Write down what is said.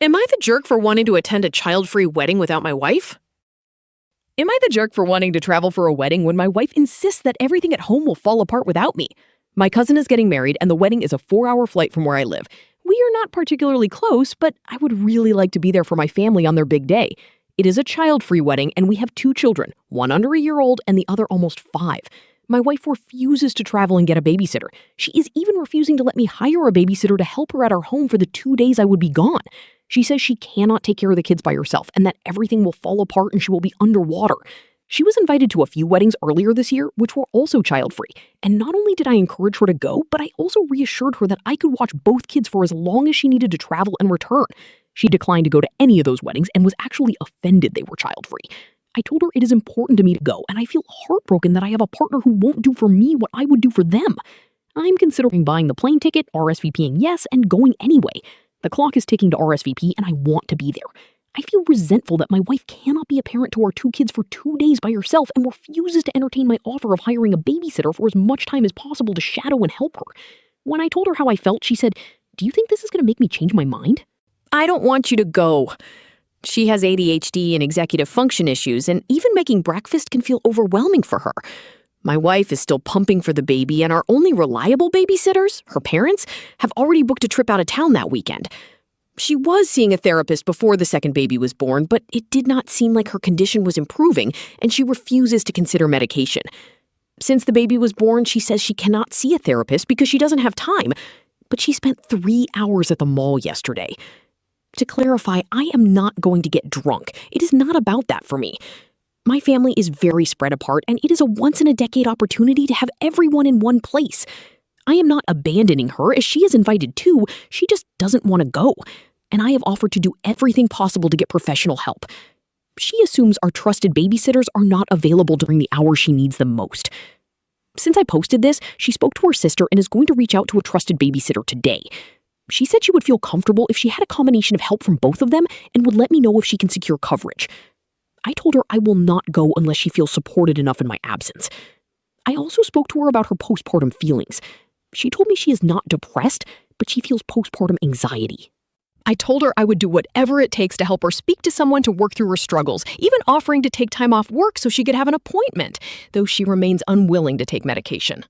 Am I the jerk for wanting to attend a child-free wedding without my wife? Am I the jerk for wanting to travel for a wedding when my wife insists that everything at home will fall apart without me? My cousin is getting married, and the wedding is a 4-hour flight from where I live. We are not particularly close, but I would really like to be there for my family on their big day. It is a child-free wedding, and we have 2 children, one under a year old and the other almost 5. My wife refuses to travel and get a babysitter. She is even refusing to let me hire a babysitter to help her at our home for the 2 days I would be gone. She says she cannot take care of the kids by herself and that everything will fall apart and she will be underwater. She was invited to a few weddings earlier this year, which were also child-free. And not only did I encourage her to go, but I also reassured her that I could watch both kids for as long as she needed to travel and return. She declined to go to any of those weddings and was actually offended they were child-free. I told her it is important to me to go, and I feel heartbroken that I have a partner who won't do for me what I would do for them. I'm considering buying the plane ticket, RSVPing yes, and going anyway. The clock is ticking to RSVP, and I want to be there. I feel resentful that my wife cannot be a parent to our 2 kids for 2 days by herself and refuses to entertain my offer of hiring a babysitter for as much time as possible to shadow and help her. When I told her how I felt, she said, "Do you think this is going to make me change my mind?" I don't want you to go. She has ADHD and executive function issues, and even making breakfast can feel overwhelming for her. My wife is still pumping for the baby, and our only reliable babysitters, her parents, have already booked a trip out of town that weekend. She was seeing a therapist before the second baby was born, but it did not seem like her condition was improving, and she refuses to consider medication. Since the baby was born, she says she cannot see a therapist because she doesn't have time, but she spent 3 hours at the mall yesterday. To clarify, I am not going to get drunk. It is not about that for me. My family is very spread apart, and it is a once-in-a-decade opportunity to have everyone in one place. I am not abandoning her, as she is invited too. She just doesn't want to go, and I have offered to do everything possible to get professional help. She assumes our trusted babysitters are not available during the hours she needs them most. Since I posted this, she spoke to her sister and is going to reach out to a trusted babysitter today. She said she would feel comfortable if she had a combination of help from both of them and would let me know if she can secure coverage. I told her I will not go unless she feels supported enough in my absence. I also spoke to her about her postpartum feelings. She told me she is not depressed, but she feels postpartum anxiety. I told her I would do whatever it takes to help her speak to someone to work through her struggles, even offering to take time off work so she could have an appointment, though she remains unwilling to take medication.